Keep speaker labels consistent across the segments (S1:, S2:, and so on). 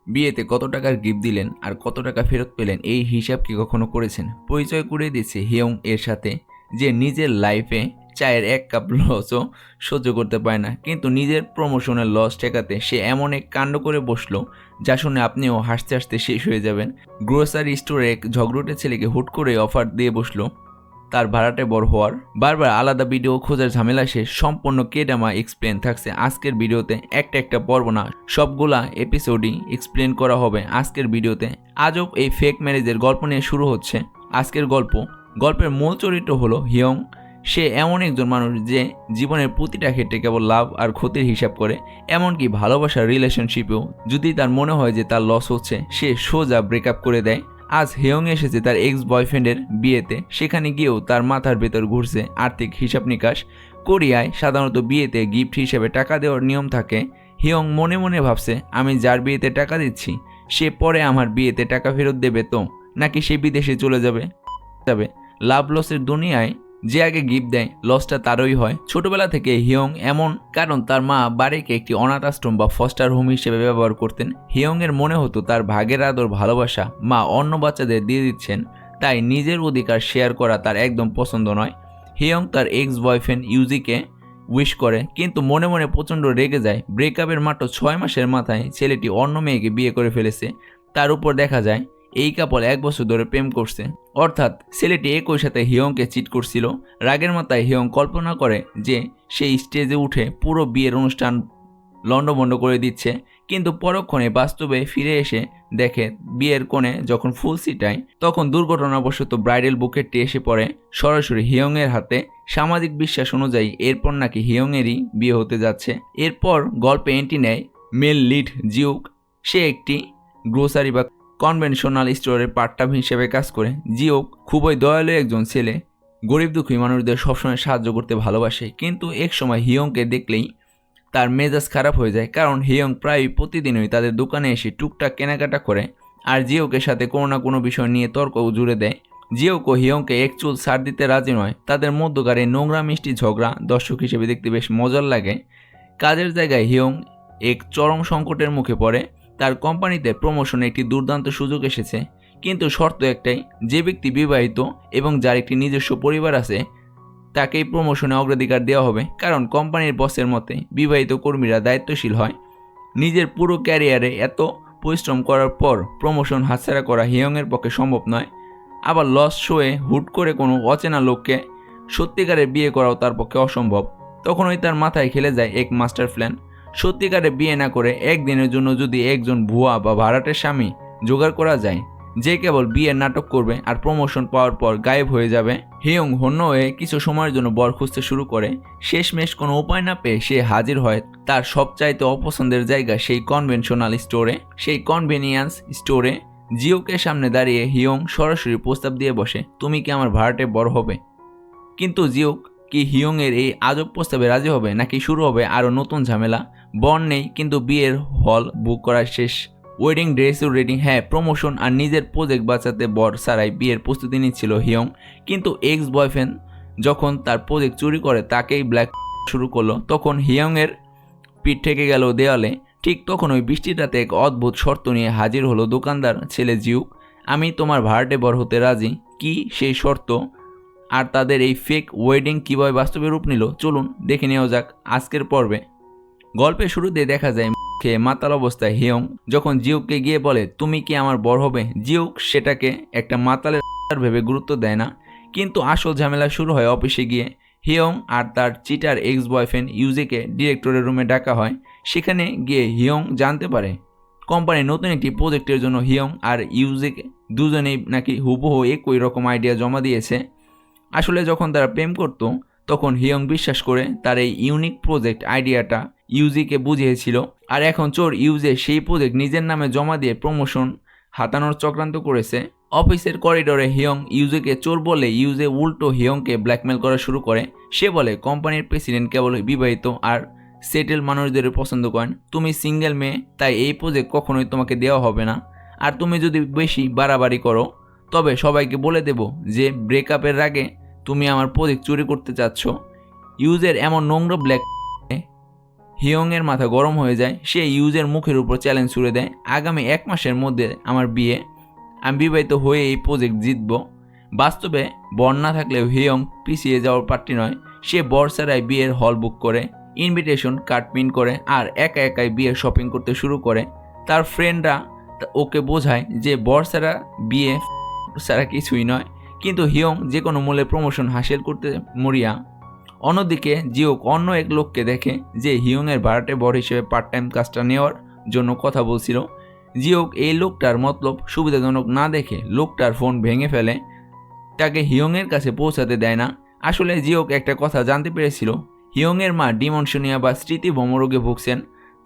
S1: বিয়েতে কত টাকার গিফট দিলেন আর কত টাকা ফেরত পেলেন এই হিসাব কি কখনো করেছেন? পরিচয় করিয়ে দিচ্ছে হিয়ং এর সাথে, যে নিজের লাইফে চায়ের এক কাপ লসও সহ্য করতে পারে না, কিন্তু নিজের প্রমোশনের লস ঠেকাতে সে এমন এক কাণ্ড করে বসলো যা শুনে আপনিও হাসতে হাসতে শেষ হয়ে যাবেন। গ্রোসারি স্টোরে এক ঝগড়টে ছেলেকে হুট করে অফার দিয়ে বসলো তার ভাড়াটে বড় হওয়ার। বারবার আলাদা ভিডিও খোঁজার ঝামেলা শেষ, সম্পূর্ণ কেডামা এক্সপ্লেন থাকছে আজকের ভিডিওতে। একটা পর্ব না, সবগুলা এপিসোডই এক্সপ্লেন করা হবে আজকের ভিডিওতে। আজব এই ফেক ম্যারেজের গল্প নিয়ে শুরু হচ্ছে আজকের গল্পের মূল চরিত্র হলো হিয়ং। সে এমন একজন মানুষ যে জীবনের প্রতিটা ক্ষেত্রে কেবল লাভ আর ক্ষতির হিসাব করে, এমনকি ভালোবাসার রিলেশনশিপেও যদি তার মনে হয় যে তার লস হচ্ছে, সে সোজা ব্রেকআপ করে দেয়। আজ হিয়ং এসেছে তার এক্স বয়ফ্রেন্ডের বিয়েতে, সেখানে গিয়েও তার মাথার ভেতর ঘুরছে আর্থিক হিসাব নিকাশ। কোরিয়ায় সাধারণত বিয়েতে গিফট হিসেবে টাকা দেওয়ার নিয়ম থাকে। হিয়ং মনে মনে ভাবছে, আমি যার বিয়েতে টাকা দিচ্ছি সে পরে আমার বিয়েতে টাকা ফেরত দেবে তো, নাকি সে বিদেশে চলে যাবে। লাভ লসের দুনিয়ায় যে আগে গিফট দেয় লসটা তারই হয়। ছোটবেলা থেকে হিয়ং এমন, কারণ তার মা বাড়িকে একটি অনাথ আশ্রম বা ফস্টার হোম হিসেবে ব্যবহার করতেন। হিয়ং এর মনে হতো তার ভাগের আদর ভালোবাসা মা অন্য বাচ্চাদের দিয়ে দিচ্ছেন, তাই নিজের অধিকার শেয়ার করা তার একদম পছন্দ নয়। হিয়ং তার এক্স বয়ফ্রেন্ড ইউজিকে উইশ করে, কিন্তু মনে মনে প্রচণ্ড রেগে যায়। ব্রেকআপের মাত্র 6 মাসের মাথায় ছেলেটি অন্য মেয়েকে বিয়ে করে ফেলেছে। তার উপর দেখা যায় এই কাপল 1 বছর ধরে প্রেম করছে, অর্থাৎ ছেলেটি একই সাথে হিয়ংকে চিট করছিল। রাগের মাথায় হিয়ং কল্পনা করে যে সেই স্টেজে উঠে পুরো বিয়ের অনুষ্ঠান লণ্ডভণ্ড করে দিচ্ছে, কিন্তু পরক্ষণে বাস্তবে ফিরে এসে দেখে বিয়ের কোণে যখন ফুল ছিটায় তখন দুর্ঘটনাবশত ব্রাইডাল বুকেটটি এসে পড়ে সরাসরি হিয়ংয়ের হাতে। সামাজিক বিশ্বাস অনুযায়ী এরপর নাকি হিয়ংয়েরই বিয়ে হতে যাচ্ছে। এরপর গল্পে এন্ট্রি নেয় মেল লিড জিউক। সে একটি গ্রোসারি বা কনভেনশনাল স্টোরের পার্ট টাইম হিসেবে কাজ করে। জিওক খুবই দয়ালু একজন ছেলে, গরিব দুঃখী মানুষদের সবসময় সাহায্য করতে ভালোবাসে, কিন্তু এক সময় হিয়ংকে দেখলেই তার মেজাজ খারাপ হয়ে যায়, কারণ হিয়ং প্রায় প্রতিদিনই তাদের দোকানে এসে টুকটাক কেনাকাটা করে আর জিওকের সাথে কোনো না কোনো বিষয় নিয়ে তর্ক জুড়ে দেয়। জিওকো হিয়ংকে এক চুল ছাড় দিতে রাজি নয়। তাদের মধ্যকার এই নোংরা মিষ্টি ঝগড়া দর্শক হিসেবে দেখতে বেশ মজার লাগে। কাজের জায়গায় হিয়ং এক চরম সংকটের মুখে পড়ে। তার কোম্পানিতে প্রমোশনে একটি দুর্দান্ত সুযোগ এসেছে, কিন্তু শর্ত একটাই, যে ব্যক্তি বিবাহিত এবং যার একটি নিজস্ব পরিবার আছে তাকেই প্রমোশনে অগ্রাধিকার দেওয়া হবে, কারণ কোম্পানির বসের মতে বিবাহিত কর্মীরা দায়িত্বশীল হয়। নিজের পুরো ক্যারিয়ারে এত পরিশ্রম করার পর প্রমোশন হাতছাড়া করা হিয়ংয়ের পক্ষে সম্ভব নয়। আবার লস শোয়ে হুট করে কোনো অচেনা লোককে সত্যিকারের বিয়ে করাও তার পক্ষে অসম্ভব। তখনই তার মাথায় খেলে যায় এক মাস্টার প্ল্যান। সত্যিকারে বিয়ে না করে একদিনের জন্য যদি একজন ভুয়া বা ভাড়াটের স্বামী জোগাড় করা যায়, যে কেবল বিয়ের নাটক করবে আর প্রমোশন পাওয়ার পর গায়েব হয়ে যাবে। হিয়ং হন্য হয়ে কিছু সময়ের জন্য বর খুঁজতে শুরু করে। শেষমেশ কোনো উপায় না পেয়ে সে হাজির হয় তার সবচাইতে অপছন্দের জায়গা সেই কনভেনশনাল স্টোরে। সেই কনভেনিয়েন্স স্টোরে জিওকের সামনে দাঁড়িয়ে হিয়ং সরাসরি প্রস্তাব দিয়ে বসে, তুমি কি আমার ভাড়াটে বর হবে? কিন্তু জিওক কি হিয়ং এর এই আজব প্রস্তাবে রাজি হবে, নাকি শুরু হবে আরও নতুন ঝামেলা? বর নেই, কিন্তু বিয়ের হল বুক করা শেষ, ওয়েডিং ড্রেসও রেডি। হ্যাঁ, প্রমোশন আর নিজের প্রজেক্ট বাঁচাতে বর ছাড়াই বিয়ের প্রস্তুতি নিচ্ছিল হিয়ং। কিন্তু এক্স বয়ফ্রেন্ড যখন তার প্রজেক্ট চুরি করে তাকেই ব্ল্যাক শুরু করলো, তখন হিয়ং এর পিঠ থেকে গেল দেওয়ালে। ঠিক তখন ওই বৃষ্টির রাতে এক অদ্ভুত শর্ত নিয়ে হাজির হলো দোকানদার ছেলে জিউক। আমি তোমার ভাড়াটে বর হতে রাজি। কি সেই শর্ত আর তাদের এই ফেক ওয়েডিং কীভাবে বাস্তবে রূপ নিল, চলুন দেখে নেওয়া যাক আজকের পর্বে। গল্পের শুরুতে দেখা যায় খেয়ে মাতাল অবস্থায় হিয়ং যখন জিউককে গিয়ে বলে, তুমি কি আমার বর হবে? জিউক সেটাকে একটা মাতালের ভেবে গুরুত্ব দেয় না, কিন্তু আসল ঝামেলা শুরু হয় অফিসে গিয়ে। হিয়ং আর তার চিটার এক্স বয়ফ্রেন্ড ইউজিকে ডিরেক্টরের রুমে ডাকা হয়। সেখানে গিয়ে হিয়ং জানতে পারে কোম্পানির নতুন একটি প্রজেক্টের জন্য হিয়ং আর ইউজিকে দুজনেই নাকি হুবহু একই রকম আইডিয়া জমা দিয়েছে। আসলে যখন তারা প্রেম করত তখন হিয়ং বিশ্বাস করে তার এই ইউনিক প্রজেক্ট আইডিয়াটা ইউজিকে বুঝিয়েছিল, আর এখন চোর ইউজে সেই প্রজেক্ট নিজের নামে জমা দিয়ে প্রমোশন হাতানোর চক্রান্ত করেছে। অফিসের করিডোরে হিয়ং ইউজেকে চোর বলে ইউজে উল্টো হিয়ংকে ব্ল্যাকমেল করা শুরু করে। সে বলে কোম্পানির প্রেসিডেন্ট কেবল বিবাহিত আর সেটেল মানুষদের পছন্দ করেন, তুমি সিঙ্গেল মেয়ে, তাই এই প্রজেক্ট কখনোই তোমাকে দেওয়া হবে না। আর তুমি যদি বেশি বাড়াবাড়ি করো তবে সবাইকে বলে দেব যে ব্রেকআপের আগে তুমি আমার প্রজেক্ট চুরি করতে চাচ্ছ। ইউজের এমন নোংরা ব্ল্যাক হিয়ং এর মাথা গরম হয়ে যায়। সে ইউজের মুখের উপর চ্যালেঞ্জ ছুড়ে দেয়, আগামী 1 মাসের মধ্যে আমার বিয়ে, আমি বিবাহিত হয়ে এই প্রজেক্ট জিতব। বাস্তবে বর না থাকলেও হিয়ং পিছিয়ে যাওয়ার পার্টি নয়। সে বর ছাড়াই বিয়ের হল বুক করে, ইনভিটেশন কার্ড প্রিন্ট করে আর একা একাই বিয়ের শপিং করতে শুরু করে। তার ফ্রেন্ডরা ওকে বোঝায় যে বর ছাড়া বিয়ে ছাড়া কিছুই নয়, কিন্তু হিয়ং যে কোনো মূল্যে প্রমোশন হাসিল করতে মরিয়া। অন্যদিকে জিওক অন্য এক লোককে দেখে যে হিয়ংয়ের ভাড়াটে বর হিসেবে পার্ট টাইম কাজটা নেওয়ার জন্য কথা বলছিল। জিওক এই লোকটার মতলব সুবিধাজনক না দেখে লোকটার ফোন ভেঙে ফেলে, তাকে হিয়ংয়ের কাছে পৌঁছাতে দেয় না। আসলে জিওক একটা কথা জানতে পেরেছিল, হিয়ংয়ের মা ডিমনশনিয়া বা স্মৃতি ভ্রমরোগে ভুগছেন।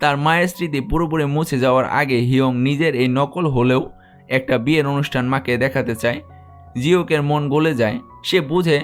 S1: তার মায়ের স্মৃতি পুরোপুরি মুছে যাওয়ার আগে হিয়ং নিজের এই নকল হলেও একটা বিয়ের অনুষ্ঠান মাকে দেখাতে চায়। জিওকের মন গলে যায়। সে বুঝে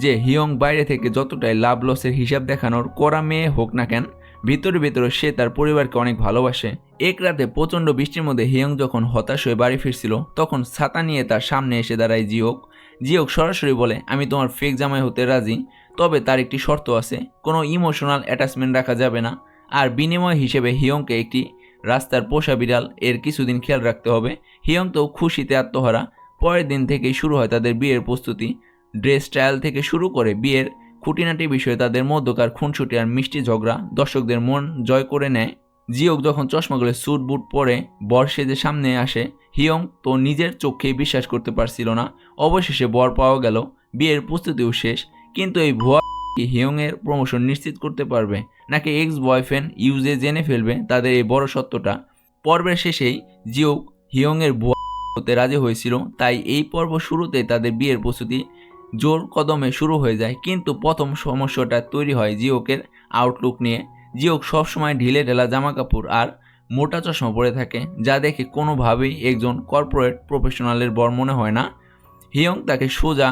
S1: যে হিয়ং বাইরে থেকে যতটাই লাভ লসের হিসাব দেখানোর কড়া মেয়ে হোক না কেন, ভিতরে ভিতরে সে তার পরিবারকে অনেক ভালোবাসে। এক রাতে প্রচণ্ড বৃষ্টির মধ্যে হিয়ং যখন হতাশ হয়ে বাড়ি ফিরছিল, তখন ছাতা নিয়ে তার সামনে এসে দাঁড়ায় জিওক। জিওক সরাসরি বলে, আমি তোমার ফেক জামাই হতে রাজি, তবে তার একটি শর্ত আছে, কোনো ইমোশনাল অ্যাটাচমেন্ট রাখা যাবে না। আর বিনিময় হিসেবে হিয়ংকে একটি রাস্তার পোষা বিড়াল এর কিছুদিন খেয়াল রাখতে হবে। হিয়ং তো খুশিতে আত্মহারা। পরের দিন থেকেই শুরু হয় তাদের বিয়ের প্রস্তুতি। ড্রেস স্টাইল থেকে শুরু করে বিয়ের খুঁটিনাটি বিষয়ে তাদের মধ্যকার খুনসুটি আর মিষ্টি ঝগড়া দর্শকদের মন জয় করে নেয়। জিওক যখন চশমাগুলো স্যুট বুট পরে বর সেজে সামনে আসে, হিয়ং তো নিজের চোখেই বিশ্বাস করতে পারছিল না। অবশেষে বর পাওয়া গেল, বিয়ের প্রস্তুতিও শেষ। কিন্তু এই ভুয়া কি হিয়ংয়ের প্রমোশন নিশ্চিত করতে পারবে, নাকি এক্স বয়ফ্রেন্ড ইউজে জেনে ফেলবে তাদের এই বড় সত্যটা? পর্বের শেষেই জিওক হিয়ংয়ের ভুয়া হতে রাজি হয়েছিল, তাই এই পর্ব শুরুতেই তাদের বিয়ের প্রস্তুতি জোর কদমে শুরু হয়ে যায়। কিন্তু প্রথম সমস্যাটা তৈরি হয় জিওকের আউটলুক নিয়ে। জিওক সবসময় ঢিলে ঢেলা জামা কাপড় আর মোটা চশমা পরে থাকে, যা দেখে কোনোভাবেই একজন কর্পোরেট প্রফেশনালের বর মনে হয় না। হিয়ং তাকে সোজা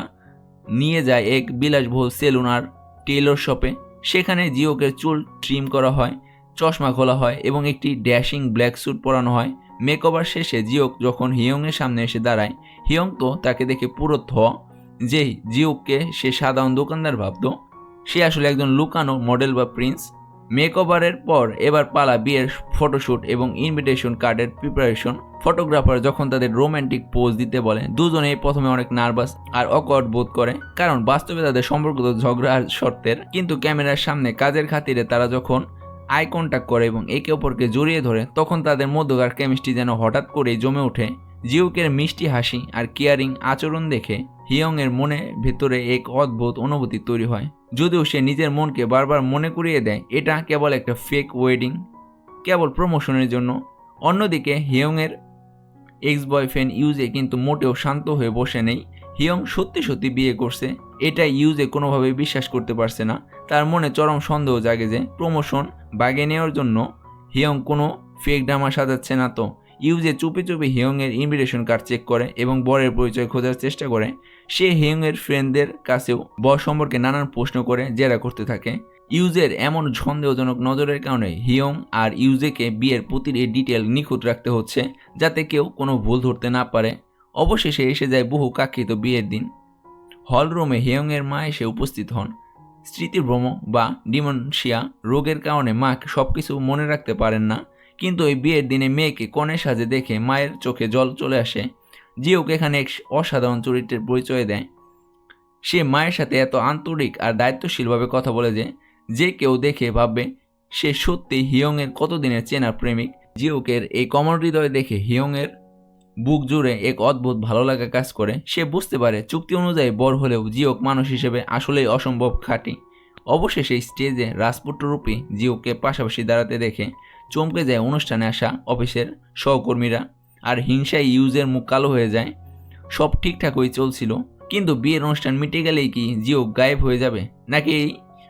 S1: নিয়ে যায় এক বিলাসবহুল সেলুন আর টেইলর শপে। সেখানে জিওকের চুল ট্রিম করা হয়, চশমা খোলা হয় এবং একটি ড্যাশিং ব্ল্যাক স্যুট পরানো হয়। মেকওভার শেষে জিওক যখন হিয়ংয়ের সামনে এসে দাঁড়ায়, হিয়ং তো তাকে দেখে পুরো যেই জিওককে সে সাধারণ দোকানদার ভাবত, সে আসলে একজন লুকানো মডেল বা প্রিন্স। মেকওভারের পর এবার পালা বিয়ের ফটোশ্যুট এবং ইনভিটেশন কার্ডের প্রিপারেশন। ফটোগ্রাফার যখন তাদের রোম্যান্টিক পোজ দিতে বলে, দুজনেই প্রথমে অনেক নার্ভাস আর অকওয়ার্ড বোধ করে, কারণ বাস্তবে তাদের সম্পর্ক তো ঝগড়া আর শর্তের। কিন্তু ক্যামেরার সামনে কাজের খাতিরে তারা যখন আই কন্ট্যাক্ট করে এবং একে অপরকে জড়িয়ে ধরে, তখন তাদের মধ্যকার কেমিস্ট্রি যেন হঠাৎ করেই জমে ওঠে। জিউকের মিষ্টি হাসি আর কেয়ারিং আচরণ দেখে হিয়ংয়ের মনে ভেতরে এক অদ্ভুত অনুভূতি তৈরি হয়, যদিও সে নিজের মনকে বারবার মনে করিয়ে দেয় এটা কেবল একটা ফেক ওয়েডিং, কেবল প্রমোশনের জন্য। অন্যদিকে হিয়ংয়ের এক্স বয়ফ্রেন্ড ইউজে কিন্তু মোটেও শান্ত হয়ে বসে নেই। হিয়ং সত্যি সত্যি বিয়ে করছে এটা ইউজে কোনোভাবেই বিশ্বাস করতে পারছে না। তার মনে চরম সন্দেহ জাগে যে প্রমোশন বাগে নেওয়ার জন্য হিয়ং কোনো ফেক ড্রামা সাজাচ্ছে না তো। ইউজে চুপি চুপি হিয়ংয়ের ইনভিটেশন কার্ড চেক করে এবং বরের পরিচয় খোঁজার চেষ্টা করে। সে হিয়ংয়ের ফ্রেন্ডদের কাছেও বর সম্পর্কে নানান প্রশ্ন করে জেরা করতে থাকে। ইউজের এমন সন্দেহজনক নজরের কারণে হিয়ং আর ইউজেকে বিয়ের প্রতিটি ডিটেল নিখুঁত রাখতে হচ্ছে, যাতে কেউ কোনো ভুল ধরতে না পারে। অবশেষে এসে যায় বহু কাঙ্ক্ষিত বিয়ের দিন। হলরুমে হিয়ংয়ের মা এসে উপস্থিত হন। স্মৃতিভ্রম বা ডিমেনশিয়া রোগের কারণে মা সবকিছু মনে রাখতে পারেন না, কিন্তু এই বিয়ের দিনে মেয়েকে কনের সাজে দেখে মায়ের চোখে জল চলে আসে। জিওক এখানে এক অসাধারণ চরিত্রের পরিচয় দেয়। সে মায়ের সাথে এত আন্তরিক আর দায়িত্বশীলভাবে কথা বলে যে কেউ দেখে ভাববে সে সত্যি হিয়ংয়ের কতদিনের চেনা প্রেমিক। জিওকের এই কমল হৃদয় দেখে হিয়ংয়ের বুক জুড়ে এক অদ্ভুত ভালো লাগা কাজ করে। সে বুঝতে পারে চুক্তি অনুযায়ী বর হলেও জিওক মানুষ হিসেবে আসলেই অসম্ভব খাঁটি। অবশেষে স্টেজে রাজপুত্ররূপী জিওকে পাশাপাশি দাঁড়াতে দেখে চমকে যায় অনুষ্ঠানে আসা অফিসের সহকর্মীরা, আর হিংসায় ইউজের মুখ কালো হয়ে যায়। সব ঠিকঠাকই চলছিল, কিন্তু বিয়ের অনুষ্ঠান মিটে গেলেই কি জিও গায়েব হয়ে যাবে, নাকি এই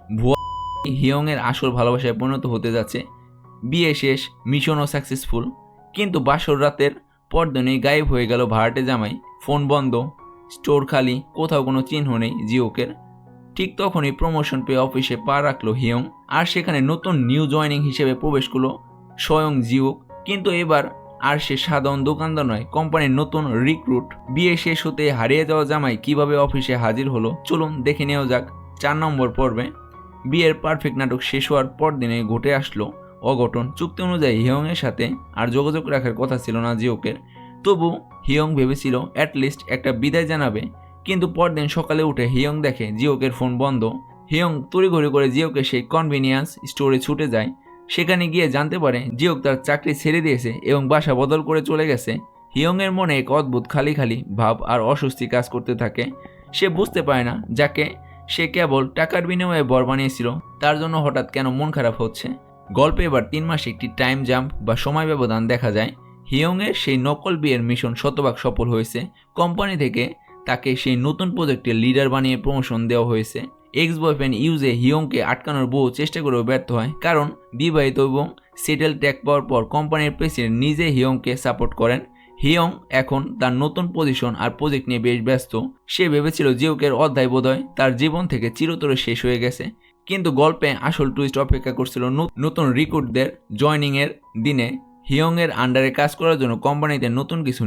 S1: ভুয়া হিয়ংয়ের আসল ভালোবাসায় পরিণত হতে যাচ্ছে? বিয়ে শেষ, মিশনও সাকসেসফুল, কিন্তু বাসর রাতের পরদিনই গায়েব হয়ে গেল ভাড়াটে জামাই। ফোন বন্ধ, স্টোর খালি, কোথাও কোনো চিহ্ন নেই জিওকের। ঠিক তখনই প্রমোশন পেয়ে অফিসে পা রাখলো হিয়ং, আর সেখানে নতুন নিউ জয়নিং হিসেবে প্রবেশ করলো স্বয়ং জিওক। কিন্তু এবার আর সে সাধারণ দোকানদার নয়, কোম্পানির নতুন রিক্রুট। বিয়ে শেষ হতে হারিয়ে যাওয়া জামাই কিভাবে অফিসে হাজির হলো, চলুন দেখে নেওয়া যাক 4 নম্বর পর্বে। বিয়ের পারফেক্ট নাটক শেষ হওয়ার পর দিনে ঘটে আসলো অঘটন। চুক্তি অনুযায়ী হিয়ংয়ের সাথে আর যোগাযোগ রাখার কথা ছিল না জিওকের। তবু হিয়ং ভেবেছিল অ্যাটলিস্ট একটা বিদায় জানাবে, কিন্তু পরদিন সকালে উঠে হিয়ং দেখে জিওকের ফোন বন্ধ। হিয়ং তড়িঘড়ি করে জিওকে সেই কনভিনিয়েন্স স্টোরে ছুটে যায়। সেখানে গিয়ে জানতে পারে জিওক তার চাকরি ছেড়ে দিয়েছে এবং বাসা বদল করে চলে গেছে। হিয়ংয়ের মনে এক অদ্ভুত খালি খালি ভাব আর অস্বস্তি কাজ করতে থাকে। সে বুঝতে পারে না যাকে সে কেবল টাকার বিনিময়ে বর বানিয়েছিল তার জন্য হঠাৎ কেন মন খারাপ হচ্ছে। গল্পে এবার 3 মাসে একটি টাইম জাম্প বা সময় ব্যবধান দেখা যায়। হিয়ংয়ের সেই নকল বিয়ের মিশন শতভাগ সফল হয়েছে। কোম্পানি থেকে তাকে সেই নতুন প্রজেক্টের লিডার বানিয়ে প্রমোশন দেওয়া হয়েছে। এক্স বয়ফ্রেন্ড ইউজে হিয়ংকে আটকানোর বহু চেষ্টা করেও ব্যর্থ হয়, কারণ বিবাহিত এবং সেটেল ট্যাগ পাওয়ার পর কোম্পানির প্রেসিডেন্ট নিজে হিয়ংকে সাপোর্ট করেন। হিয়ং এখন তার নতুন পজিশন আর প্রজেক্ট নিয়ে বেশ ব্যস্ত। সে ভেবেছিল জিওকের অধ্যায় বোধহয় তার জীবন থেকে চিরতরে শেষ হয়ে গেছে, কিন্তু গল্পে আসল টুইস্ট অপেক্ষা করছিল নতুন রিক্রুটদের জয়নিংয়ের দিনে। হিয়ংয়ের আন্ডারে কাজ করার জন্য কোম্পানিতে নতুন কিছু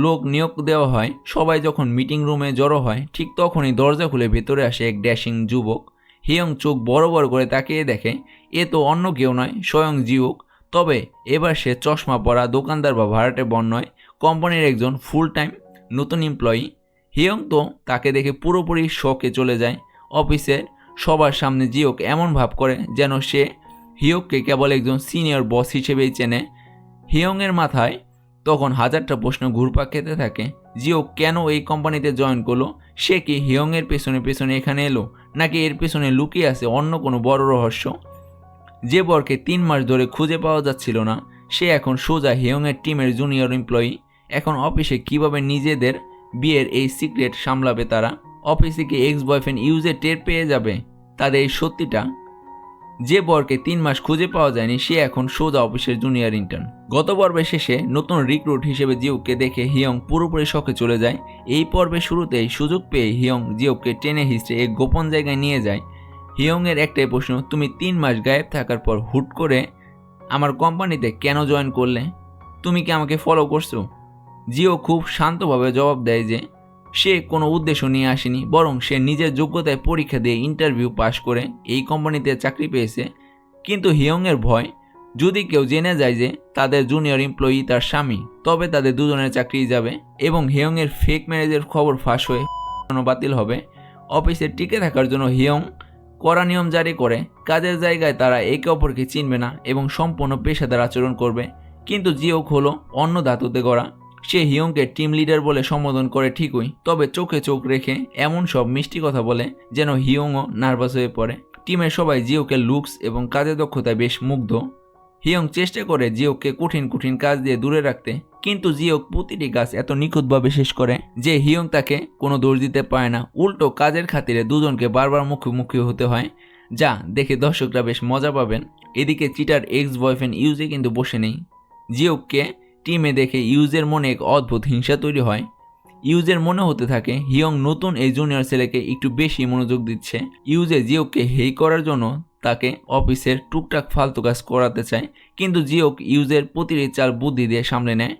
S1: লোক নিয়োগ দেওয়া হয়। সবাই যখন মিটিং রুমে জড়ো হয় ঠিক তখনই দরজা খুলে ভেতরে আসে এক ড্যাশিং যুবক। হিয়ং চোখ বড় বড় করে তাকিয়ে দেখে এ তো অন্য কেউ নয়, স্বয়ং জিওক। তবে এবার সে চশমা পরা দোকানদার বা ভাড়াটে বর নয়, কোম্পানির একজন ফুল টাইম নতুন এমপ্লয়ি। হিয়ং তো তাকে দেখে পুরোপুরি শকে চলে যায়। অফিসের সবার সামনে জিওক এমন ভাব করে যেন সে হিয়ংকে কেবল একজন সিনিয়র বস হিসেবেই চেনে। হিয়ংয়ের মাথায় তখন হাজারটা প্রশ্ন ঘুরপাক খেতে থাকে। জিও কেন এই কোম্পানিতে জয়েন করলো? সে কি হিয়ংয়ের পেছনে এখানে এলো, নাকি এর পেছনে লুকিয়ে আছে অন্য কোনো বড় রহস্য? যে বরকে 3 মাস ধরে খুঁজে পাওয়া যাচ্ছিল না সে এখন সোজা হিয়ংয়ের টিমের জুনিয়র এমপ্লয়ি। এখন অফিসে কিভাবে নিজেদের বিয়ের এই সিক্রেট সামলাবে তারা? অফিসে কি এক্স বয়ফ্রেন্ড ইউজে টের পেয়ে যাবে তাদের এই সত্যিটা? যে বরকে 3 মাস খুঁজে পাওয়া যায়নি সে এখন সোজা অফিসের জুনিয়র ইন্টার্ন। গত পর্বের শেষে নতুন রিক্রুট হিসেবে জিওকে দেখে হিয়ং পুরোপুরি শকে চলে যায়। এই পর্বের শুরুতেই সুযোগ পেয়ে হিয়ং জিওকে টেনে হিস্ট্রে এক গোপন জায়গায় নিয়ে যায়। হিয়ংয়ের একটাই প্রশ্ন, তুমি 3 মাস গায়েব থাকার পর হুট করে আমার কোম্পানিতে কেন জয়েন করলে? তুমি কি আমাকে ফলো করছো? জিও খুব শান্তভাবে জবাব দেয় যে সে কোনো উদ্দেশ্য নিয়ে আসেনি, বরং সে নিজের যোগ্যতায় পরীক্ষা দিয়ে ইন্টারভিউ পাশ করে এই কোম্পানিতে চাকরি পেয়েছে। কিন্তু হিয়ংয়ের ভয়, যদি কেউ জেনে যায় যে তাদের জুনিয়র এমপ্লয়ি তার স্বামী, তবে তাদের দুজনের চাকরি যাবে এবং হিয়ংয়ের ফেক ম্যারেজের খবর ফাঁস হয়ে বাতিল হবে। অফিসে টিকে থাকার জন্য হিয়ং কড়া নিয়ম জারি করে। কাজের জায়গায় তারা একে অপরকে চিনবে না এবং সম্পূর্ণ পেশাদার আচরণ করবে। কিন্তু জিওক হলো অন্য ধাতুতে গড়া। সে হিয়ংকে টিম লিডার বলে সম্বোধন করে ঠিকই, তবে চোখে চোখ রেখে এমন সব মিষ্টি কথা বলে যেন হিয়ংও নার্ভাস হয়ে পড়ে। টিমের সবাই জিওকে লুকস এবং কাজের দক্ষতায় বেশ মুগ্ধ। হিয়ং চেষ্টা করে জিওকে কঠিন কাজ দিয়ে দূরে রাখতে, কিন্তু জিওক প্রতিটি কাজ এত নিখুঁতভাবে শেষ করে যে হিয়ং তাকে কোনো দোষ দিতে পারে না। উল্টো কাজের খাতিরে দুজনকে বারবার মুখোমুখি হতে হয়, যা দেখে দর্শকরা বেশ মজা পাবেন। এদিকে চিটার এক্স বয়ফ্রেন্ড ইউজে কিন্তু বসে নেই। জিওককে টিমে দেখে ইউজের মনে এক অদ্ভুত হিংসা তৈরি হয়। ইউজের মনে হতে থাকে হিয়ং নতুন এই জুনিয়র ছেলেকে একটু বেশি মনোযোগ দিচ্ছে। ইউজে জিওককে হেই করার জন্য তাকে অফিসের টুকটাক ফালতু কাজ করাতে চায়, কিন্তু জিওক ইউজের প্রতিটি চাল বুদ্ধি দিয়ে সামলে নেয়।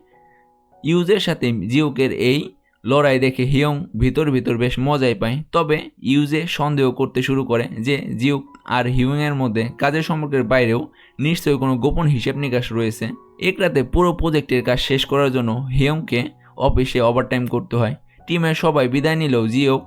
S1: ইউজের সাথে জিওকের এই লড়াই দেখে হিয়ং ভিতর বেশ মজাই পায়। তবে ইউজে সন্দেহ করতে শুরু করে যে জিওক আর হিয়ংয়ের মধ্যে কাজের সম্পর্কের বাইরেও নিশ্চয়ই কোনো গোপন হিসেব নিকাশ রয়েছে। এক রাতে পুরো প্রজেক্টের কাজ শেষ করার জন্য হিয়ংকে অফিসে ওভারটাইম করতে হয়। টিমের সবাই বিদায় নিলেও জিওক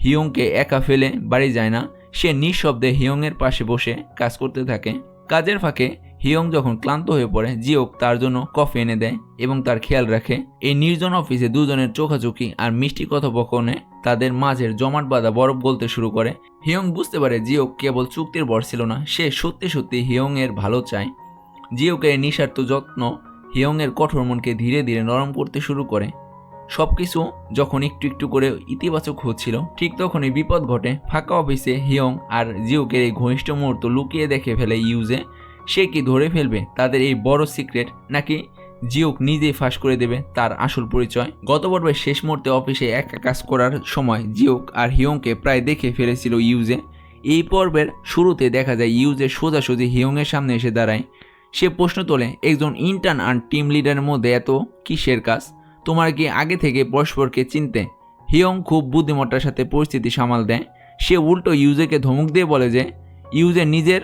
S1: হিয়ংকে একা ফেলে বাড়ি যায় না। সে নিঃশব্দে হিয়ংয়ের পাশে বসে কাজ করতে থাকে। কাজের ফাঁকে হিয়ং যখন ক্লান্ত হয়ে পড়ে জিওক তার জন্য কফি এনে দেয় এবং তার খেয়াল রাখে। এই নির্জন অফিসে দুজনের চোখাচোখি আর মিষ্টি কথোপকথনে তাদের মাঝের জমাট বাঁধা বরফ গলতে শুরু করে। হিয়ং বুঝতে পারে জিওক কেবল চুক্তির বর ছিল না, সে সত্যি হিয়ংয়ের ভালো চায়। জিওকের নিঃস্বার্থ যত্ন হিয়ংয়ের কঠোর মনকে ধীরে ধীরে নরম করতে শুরু করে। সবকিছু যখন একটু করে ইতিবাচক হচ্ছিল ঠিক তখনই বিপদ ঘটে। ফাঁকা অফিসে হিয়ং আর জিওকের এই ঘনিষ্ঠ মুহূর্ত লুকিয়ে দেখে ফেলে ইউজে। সে কি ধরে ফেলবে তাদের এই বড় সিক্রেট, নাকি জিওক নিজেই ফাঁস করে দেবে তার আসল পরিচয়? গত পর্বের শেষ মুহূর্তে অফিসে একা কাজ করার সময় জিওক আর হিয়ংকে প্রায় দেখে ফেলেছিল ইউজে। এই পর্বের শুরুতে দেখা যায় ইউজে সোজাসুজি হিয়ংয়ের সামনে এসে দাঁড়ায়। সে প্রশ্ন তোলে, একজন ইন্টার্ন আর টিম লিডারের মধ্যে এত কিসের কাজ? তোমার কি আগে থেকে পরস্পরকে চিনতে? হিয়ং খুব বুদ্ধিমত্তার সাথে পরিস্থিতি সামাল দেয়। সে উল্টো ইউজেকে ধমক দিয়ে বলে যে ইউজে নিজের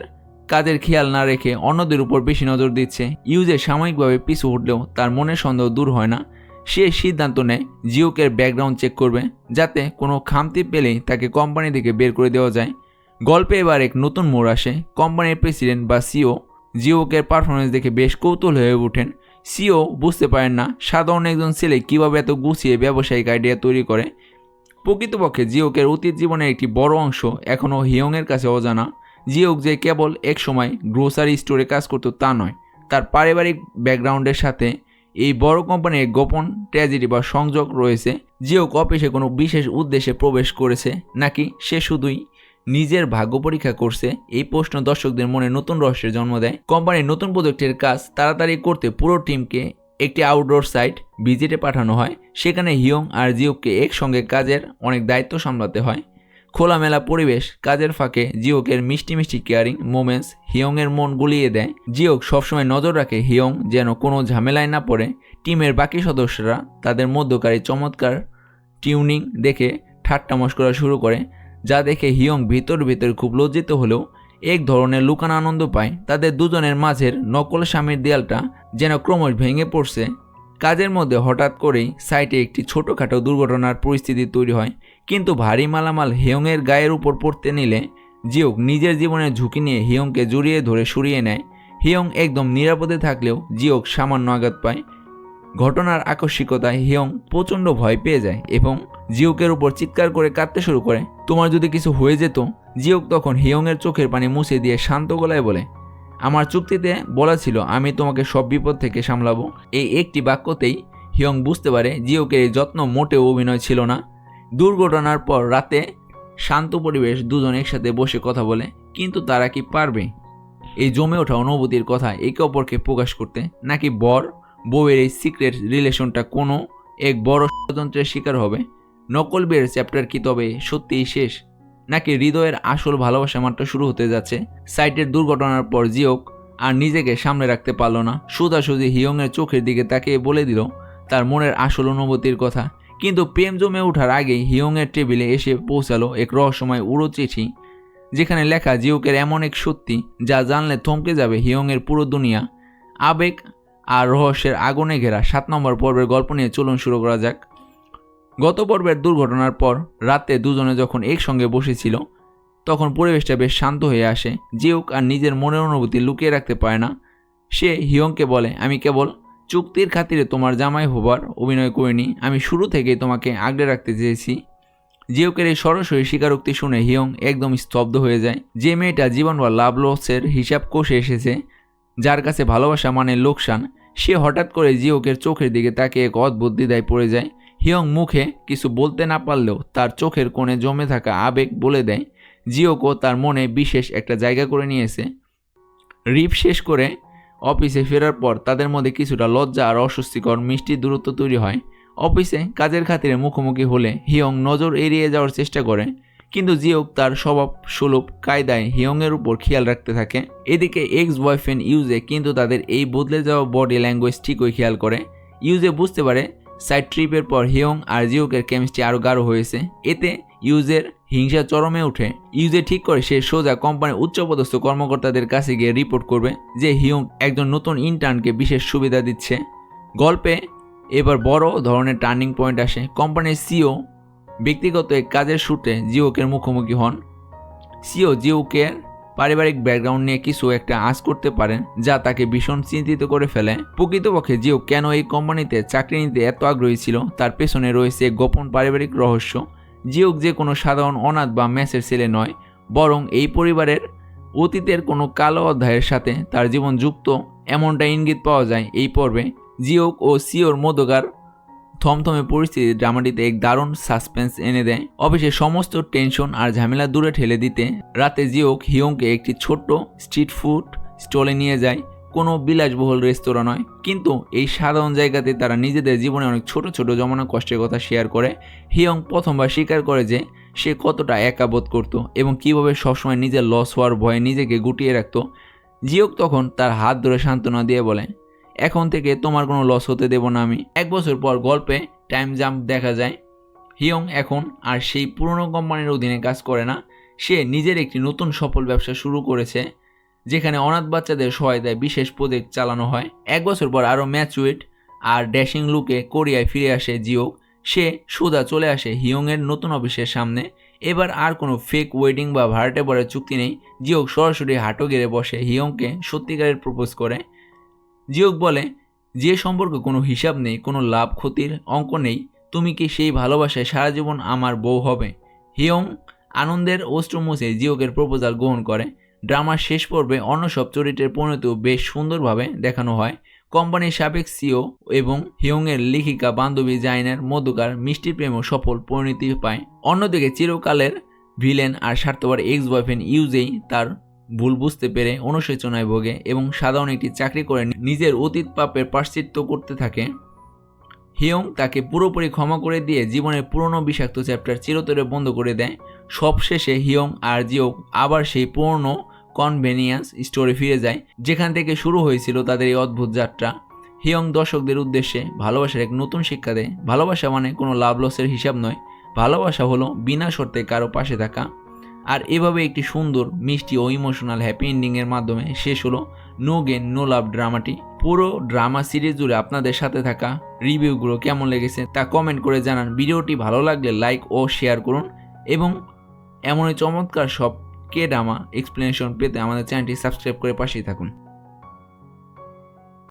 S1: কাজের খেয়াল না রেখে অন্যদের উপর বেশি নজর দিচ্ছে। ইউজে সাময়িকভাবে পিছু উঠলেও তার মনের সন্দেহ দূর হয় না। সে সিদ্ধান্ত নেয় জিওকের ব্যাকগ্রাউন্ড চেক করবে, যাতে কোনো খামতি পেলেই তাকে কোম্পানি থেকে বের করে দেওয়া যায়। গল্পে এবার এক নতুন মোড় আসে। কোম্পানির প্রেসিডেন্ট বা সিও জিওকের পারফরমেন্স দেখে বেশ কৌতূহল হয়ে ওঠেন। সিও বুঝতে পারেন না সাধারণ একজন ছেলে কীভাবে এত গুছিয়ে ব্যবসায়িক আইডিয়া তৈরি করে। প্রকৃতপক্ষে জিওকের অতীত জীবনের একটি বড় অংশ এখনও হিয়ংয়ের কাছে অজানা। জিওক যে কেবল এক সময় গ্রোসারি স্টোরে কাজ করতো তা নয়, তার পারিবারিক ব্যাকগ্রাউন্ডের সাথে এই বড় কোম্পানির গোপন ট্র্যাজেডি বা সংযোগ রয়েছে। জিওক অফিসে কোনো বিশেষ উদ্দেশ্যে প্রবেশ করেছে নাকি সে শুধুই নিজের ভাগ্য পরীক্ষা করছে, এই প্রশ্ন দর্শকদের মনে নতুন রহস্যের জন্ম দেয়। কোম্পানির নতুন প্রজেক্টের কাজ তাড়াতাড়ি করতে পুরো টিমকে একটি আউটডোর সাইট ভিজিটে পাঠানো হয়। সেখানে হিয়ং আর জিওককে একসঙ্গে কাজের অনেক দায়িত্ব সামলাতে হয়। খোলামেলা পরিবেশ, কাজের ফাঁকে জিওকের মিষ্টি মিষ্টি কেয়ারিং মোমেন্টস হিয়ংয়ের মন গুলিয়ে দেয়। জিওক সবসময় নজর রাখে হিয়ং যেন কোনো ঝামেলায় না পড়ে। টিমের বাকি সদস্যরা তাদের মধ্যকারী চমৎকার টিউনিং দেখে ঠাট্টা মশকরা শুরু করে, যা দেখে হিয়ং ভিতর খুব লজ্জিত হলেও এক ধরনের লুকানো আনন্দ পায়। তাদের দুজনের মাঝের নকল স্বামীর দেয়ালটা যেন ক্রমশ ভেঙে পড়ছে। কাজের মধ্যে হঠাৎ করেই সাইটে একটি ছোটোখাটো দুর্ঘটনার পরিস্থিতি তৈরি হয়, কিন্তু ভারী মালামাল হিয়ংয়ের গায়ের উপর পড়তে নিলে জিওক নিজের জীবনের ঝুঁকি নিয়ে হিয়ংকে জড়িয়ে ধরে সরিয়ে নেয়। হিয়ং একদম নিরাপদে থাকলেও জিওক সামান্য আঘাত পায়। ঘটনার আকস্মিকতায় হিয়ং প্রচণ্ড ভয় পেয়ে যায় এবং জিওকের উপর চিৎকার করে কাঁদতে শুরু করে, তোমার যদি কিছু হয়ে যেত। জিওক তখন হিয়ংয়ের চোখের পানি মুছে দিয়ে শান্ত গলায় বলে, আমার চুক্তিতে বলা ছিল আমি তোমাকে সব বিপদ থেকে সামলাবো। এই একটি বাক্যতেই হিয়ং বুঝতে পারে জিওকের এই যত্ন মোটেও অভিনয় ছিল না। দুর্ঘটনার পর রাতে শান্ত পরিবেশ, দুজন একসাথে বসে কথা বলে, কিন্তু তারা কি পারবে এই জমে ওঠা অনুভূতির কথা একে অপরকে প্রকাশ করতে, নাকি বউয়ের এই সিক্রেট রিলেশনটা কোনো এক বড় ষড়যন্ত্রের শিকার হবে? নকল বিয়ের চ্যাপ্টার কি তবে সত্যিই শেষ, নাকি হৃদয়ের আসল ভালোবাসা মাত্র শুরু হতে যাচ্ছে? সাইটের দুর্ঘটনার পর জিওক আর নিজেকে সামনে রাখতে পারল না। সোজাসুজি হিয়ংয়ের চোখের দিকে তাকিয়ে বলে দিল তার মনের আসল অনুভূতির কথা। কিন্তু প্রেম জমে ওঠার আগেই হিয়ংয়ের টেবিলে এসে পৌঁছালো এক রহস্যময় উড়ো চিঠি, যেখানে লেখা জিওকের এমন এক সত্যি যা জানলে থমকে যাবে হিয়ংয়ের পুরো দুনিয়া। আবেগ আর রহস্যের আগুনে ঘেরা 7 নম্বর পর্বের গল্প নিয়ে চলুন শুরু করা যাক। গত পর্বের দুর্ঘটনার পর রাতে দুজনে যখন একসঙ্গে বসেছিল তখন পরিবেশটা বেশ শান্ত হয়ে আসে। জিওক আর নিজের মনের অনুভূতি লুকিয়ে রাখতে পারে না। সে হিয়ংকে বলে, আমি কেবল চুক্তির খাতিরে তোমার জামাই হবার অভিনয় করিনি, আমি শুরু থেকেই তোমাকে আগলে রাখতে চেয়েছি। জিওকের এই সরাসরি স্বীকারোক্তি শুনে হিয়ং একদম স্তব্ধ হয়ে যায়। যে মেয়েটা জীবন বা লাভ লসের হিসাব কষে এসেছে, যার কাছে ভালোবাসা মানে লোকসান, সে হঠাৎ করে জিওকের চোখের দিকে তাকে এক অদ্ভুত দ্বিধায় পড়ে যায়। হিয়ং মুখে কিছু বলতে না পারলেও তার চোখের কোণে জমে থাকা আবেগ বলে দেয় জিওকও তার মনে বিশেষ একটা জায়গা করে নিয়েছে। রিপ শেষ করে অফিসে ফেরার পর তাদের মধ্যে কিছুটা লজ্জা আর অস্বস্তিকর মিষ্টি দূরত্ব তৈরি হয়। অফিসে কাজের খাতিরে মুখোমুখি হলে হিয়ং নজর এড়িয়ে যাওয়ার চেষ্টা করে, কিন্তু জিওক তার স্বভাব সুলভ কায়দায় হিয়ংয়ের উপর খেয়াল রাখতে থাকে। এদিকে এক্স বয়ফ্রেন্ড ইউজে কিন্তু তাদের এই বদলে যাওয়া বডি ল্যাঙ্গুয়েজ ঠিকই খেয়াল করে। ইউজে বুঝতে পারে সাইড ট্রিপের পর হিয়ং আর জিওকের কেমিস্ট্রি আরও গাঢ় হয়েছে। এতে ইউজের হিংসা চরমে ওঠে। ইউজে ঠিক করে সে সোজা কোম্পানির উচ্চপদস্থ কর্মকর্তাদের কাছে গিয়ে রিপোর্ট করবে যে হিয়ং একজন নতুন ইন্টার্নকে বিশেষ সুবিধা দিচ্ছে। গল্পে এবার বড় ধরনের টার্নিং পয়েন্ট আসে। কোম্পানির সিও ব্যক্তিগত এক কাজের সূত্রে জিওকের মুখোমুখি হন। সিও জিওকের পারিবারিক ব্যাকগ্রাউন্ড নিয়ে কিছু একটা আঁচ করতে পারেন, যা তাকে ভীষণ চিন্তিত করে ফেলে। প্রকৃতপক্ষে জিও কেন এই কোম্পানিতে চাকরি নিতে এত আগ্রহী ছিল তার পেছনে রয়েছে গোপন পারিবারিক রহস্য। জিওক যে কোনো সাধারণ অনাথ বা মেসের ছেলে নয়, বরং এই পরিবারের অতীতের কোনো কালো অধ্যায়ের সাথে তার জীবন যুক্ত, এমনটা ইঙ্গিত পাওয়া যায় এই পর্বে। জিওক ও সিওর মধ্যকার থমথমে পরিস্থিতি ড্রামাটিতে এক দারুণ সাসপেন্স এনে দেয়। অফিসের সমস্ত টেনশন আর ঝামেলা দূরে ঠেলে দিতে রাতে জিওক হিয়ংকে একটি ছোট্ট স্ট্রিট ফুড স্টলে নিয়ে যায়। কোনো বিলাসবহুল রেস্তোরাঁ নয়, কিন্তু এই সাধারণ জায়গাতে তারা নিজেদের জীবনে অনেক ছোট ছোট জমানো কষ্টের কথা শেয়ার করে। হিয়ং প্রথমবার স্বীকার করে যে সে কতটা একা বোধ করত এবং কীভাবে সবসময় নিজের লস হওয়ার ভয়ে নিজেকে গুটিয়ে রাখত। জিওক তখন তার হাত ধরে সান্ত্বনা দিয়ে বলে, এখন থেকে তোমার কোনো লস হতে দেব না আমি। 1 বছর পর গল্পে টাইম জাম্প দেখা যায়। হিয়ং এখন আর সেই পুরনো কোম্পানির অধীনে কাজ করে না। সে নিজের একটি নতুন সফল ব্যবসা শুরু করেছে, যেখানে অনাথ বাচ্চাদের সহায়তায় বিশেষ প্রজেক্ট চালানো হয়। 1 বছর পর আরও ম্যাচুইট আর ড্যাশিং লুকে কোরিয়ায় ফিরে আসে জিওক। সে সোজা চলে আসে হিয়ংয়ের নতুন অফিসের সামনে। এবার আর কোনো ফেক ওয়েডিং বা ভাড়াটে বরের চুক্তি নেই। জিওক সরাসরি হাঁটু গেড়ে বসে হিয়ংকে সত্যিকারের প্রপোজ করে। জিওক বলে, যে সম্পর্কে কোনো হিসাব নেই, কোনো লাভ ক্ষতির অঙ্ক নেই, তুমি কি সেই ভালোবাসায় সারা জীবন আমার বউ হবে? হিয়ং আনন্দের অশ্রু মুছে জিওকের প্রপোজাল গ্রহণ করে। ড্রামার শেষ পর্বে অন্য সব চরিত্রের পরিণতিও বেশ সুন্দরভাবে দেখানো হয়। কোম্পানির সাবেক সিও এবং হিয়ংয়ের লেখিকা বান্ধবী জাইনের মধ্যকার মিষ্টি প্রেমও সফল পরিণতি পায়। অন্যদিকে চিরকালের ভিলেন আর স্বার্থপর এক্স বয়ফ্রেন্ড ইউজেই তার ভুল বুঝতে পেরে অনুশোচনায় ভোগে এবং সাধারণ একটি চাকরি করে নিজের অতীত পাপের প্রায়শ্চিত্ত করতে থাকে। হিয়ং তাকে পুরোপুরি ক্ষমা করে দিয়ে জীবনের পুরনো বিষাক্ত চ্যাপ্টার চিরতরে বন্ধ করে দেয়। সবশেষে হিয়ং আর জিওক আবার সেই পুরনো কনভেনিয়েন্স স্টোরে ফিরে যায়, যেখান থেকে শুরু হয়েছিল তাদের এই অদ্ভুত যাত্রা। হিয়ং দর্শকদের উদ্দেশ্যে ভালোবাসার এক নতুন শিক্ষা দেয়। ভালোবাসা মানে কোনো লাভ লসের হিসাব নয়, ভালোবাসা হলো বিনা শর্তে কারো পাশে থাকা। আর এভাবে একটি সুন্দর, মিষ্টি ও ইমোশনাল হ্যাপি এন্ডিংয়ের মাধ্যমে শেষ হলো নো গেন নো লাভ ড্রামাটি। পুরো ড্রামা সিরিজ জুড়ে আপনাদের সাথে থাকা রিভিউগুলো কেমন লেগেছে তা কমেন্ট করে জানান। ভিডিওটি ভালো লাগলে লাইক ও শেয়ার করুন এবং এমনই চমৎকার সব কে ড্রামা এক্সপ্লেনেশন পেতে আমাদের চ্যানেলটি সাবস্ক্রাইব করে পাশেই থাকুন।